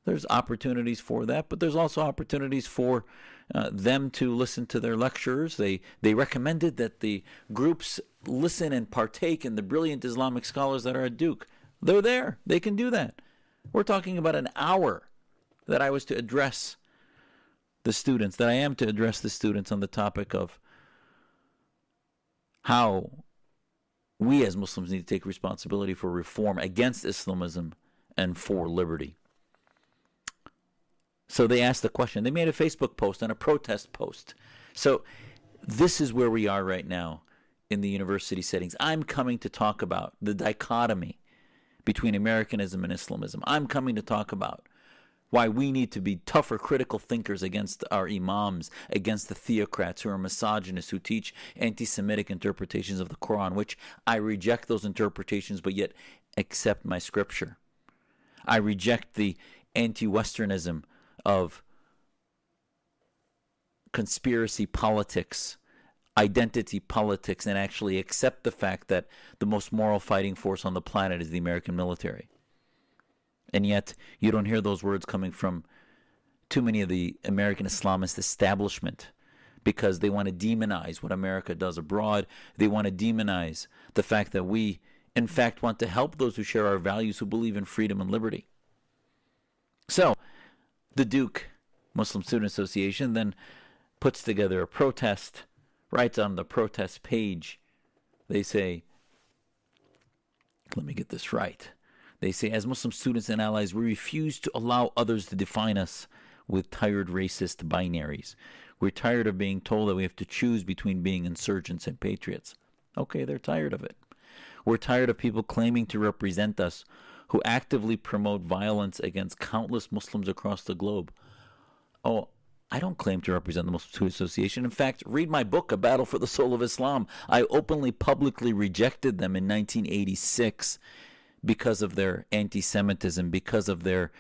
There's opportunities for that, but there's also opportunities for them to listen to their lecturers. They recommended that the groups listen and partake in the brilliant Islamic scholars that are at Duke. They're there. They can do that. We're talking about an hour that I was to address the students, that I am to address the students on the topic of how we as Muslims need to take responsibility for reform against Islamism and for liberty. So they asked the question. They made a Facebook post and a protest post. So this is where we are right now in the university settings. I'm coming to talk about the dichotomy between Americanism and Islamism. I'm coming to talk about why we need to be tougher critical thinkers against our imams, against the theocrats who are misogynists, who teach anti-Semitic interpretations of the Quran, which I reject those interpretations, but yet accept my scripture. I reject the anti-Westernism of conspiracy politics, identity politics, and actually accept the fact that the most moral fighting force on the planet is the American military. And yet, you don't hear those words coming from too many of the American Islamist establishment, because they want to demonize what America does abroad. They want to demonize the fact that we, in fact, want to help those who share our values, who believe in freedom and liberty. So, the Duke Muslim Student Association then puts together a protest, writes on the protest page, they say, let me get this right. They say, as Muslim students and allies, we refuse to allow others to define us with tired racist binaries. We're tired of being told that we have to choose between being insurgents and patriots. Okay, they're tired of it. We're tired of people claiming to represent us who actively promote violence against countless Muslims across the globe. Oh, I don't claim to represent the Muslim Student Association. In fact, read my book, A Battle for the Soul of Islam. I openly, publicly rejected them in 1986 because of their anti-Semitism, because of their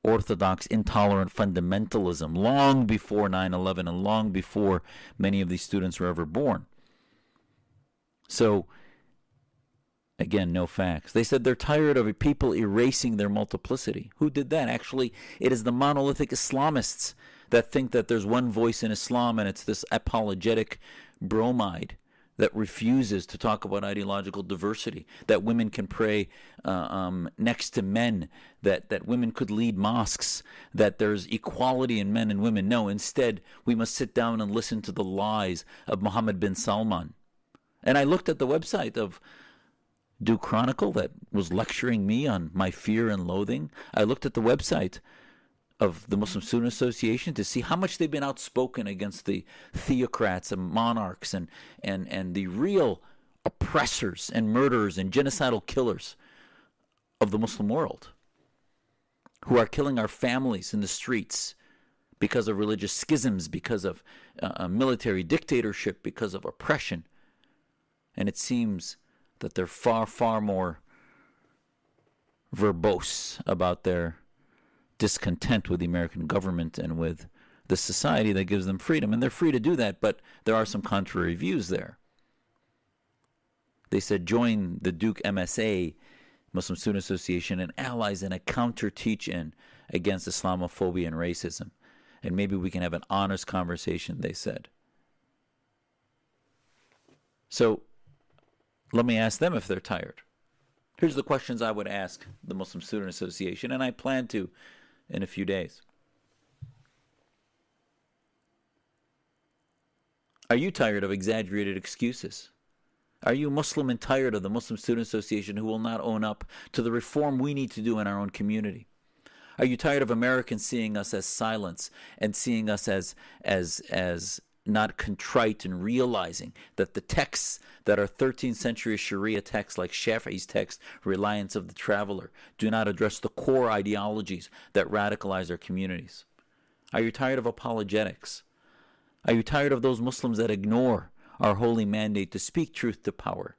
orthodox, intolerant fundamentalism, long before 9/11 and long before many of these students were ever born. So, again, no facts. They said they're tired of people erasing their multiplicity. Who did that? Actually, it is the monolithic Islamists that think that there's one voice in Islam, and it's this apologetic bromide that refuses to talk about ideological diversity, that women can pray next to men, that women could lead mosques, that there's equality in men and women. No, instead, we must sit down and listen to the lies of Mohammed bin Salman. And I looked at the website of Duke Chronicle that was lecturing me on my fear and loathing. I looked at the website of the Muslim Student Association to see how much they've been outspoken against the theocrats and monarchs and the real oppressors and murderers and genocidal killers of the Muslim world, who are killing our families in the streets because of religious schisms, because of military dictatorship, because of oppression. And it seems that they're far, far more verbose about their discontent with the American government and with the society that gives them freedom. And they're free to do that, but there are some contrary views there. They said, join the Duke MSA, Muslim Student Association, and allies in a counter teach-in against Islamophobia and racism. And maybe we can have an honest conversation, they said. So let me ask them if they're tired. Here's the questions I would ask the Muslim Student Association, and I plan to in a few days. Are you tired of exaggerated excuses? Are you Muslim and tired of the Muslim Student Association who will not own up to the reform we need to do in our own community? Are you tired of Americans seeing us as silence and seeing us as not contrite and realizing that the texts that are 13th century Sharia texts like Shafi'i's text, Reliance of the Traveler, do not address the core ideologies that radicalize our communities? Are you tired of apologetics? Are you tired of those Muslims that ignore our holy mandate to speak truth to power,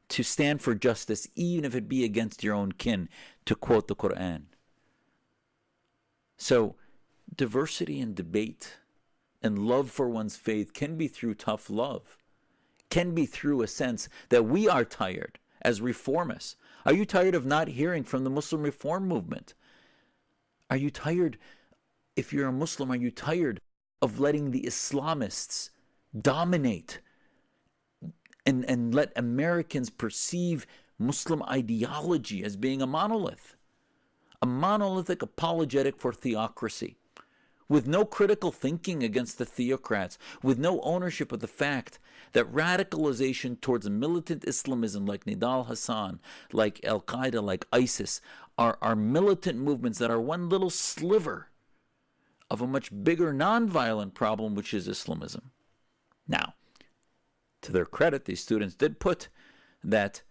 to stand for justice even if it be against your own kin, to quote the Quran? So, diversity and debate and love for one's faith can be through tough love, can be through a sense that we are tired as reformists. Are you tired of not hearing from the Muslim reform movement? Are you tired, if you're a Muslim, are you tired of letting the Islamists dominate and let Americans perceive Muslim ideology as being a monolith? A monolithic apologetic for theocracy, with no critical thinking against the theocrats, with no ownership of the fact that radicalization towards militant Islamism like Nidal Hassan, like Al-Qaeda, like ISIS, are militant movements that are one little sliver of a much bigger nonviolent problem, which is Islamism. Now, to their credit, these students did put that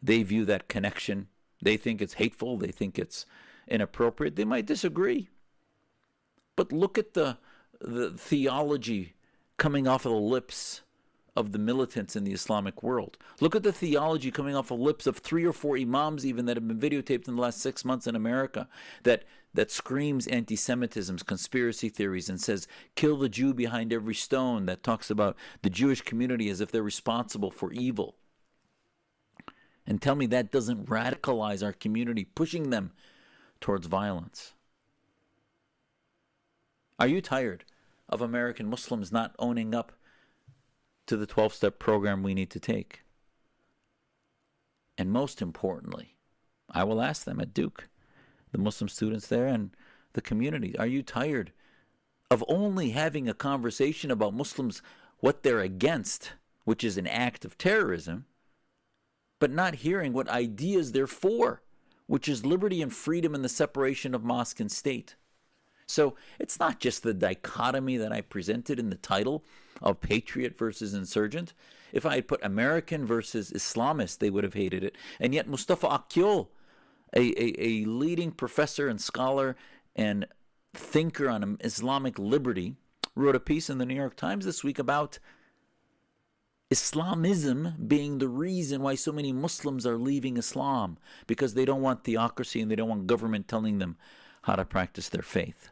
they view that connection. They think it's hateful. They think it's inappropriate. They might disagree. But look at the theology coming off of the lips of the militants in the Islamic world. Look at the theology coming off the lips of 3 or 4 imams even that have been videotaped in the last 6 months in America that screams anti-Semitism, conspiracy theories, and says, kill the Jew behind every stone, that talks about the Jewish community as if they're responsible for evil. And tell me that doesn't radicalize our community, pushing them towards violence. Are you tired of American Muslims not owning up to the 12-step program we need to take? And most importantly, I will ask them at Duke, the Muslim students there and the community, are you tired of only having a conversation about Muslims, what they're against, which is an act of terrorism, but not hearing what ideas they're for, which is liberty and freedom and the separation of mosque and state? So it's not just the dichotomy that I presented in the title of patriot versus insurgent. If I had put American versus Islamist, they would have hated it. And yet Mustafa Akyol, a leading professor and scholar and thinker on Islamic liberty, wrote a piece in the New York Times this week about Islamism being the reason why so many Muslims are leaving Islam, because they don't want theocracy and they don't want government telling them how to practice their faith.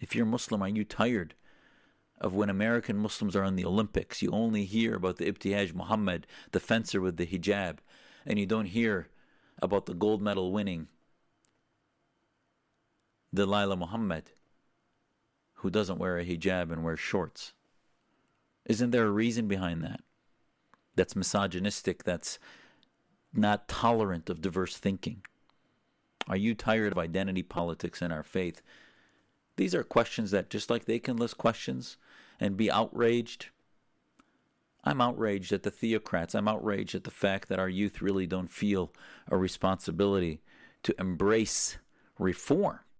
If you're Muslim, are you tired of when American Muslims are in the Olympics, you only hear about the Ibtihaj Muhammad, the fencer with the hijab, and you don't hear about the gold medal winning Delilah Muhammad, who doesn't wear a hijab and wears shorts? Isn't there a reason behind that? That's misogynistic, that's not tolerant of diverse thinking. Are you tired of identity politics in our faith? These are questions that, just like they can list questions and be outraged, I'm outraged at the theocrats. I'm outraged at the fact that our youth really don't feel a responsibility to embrace reform.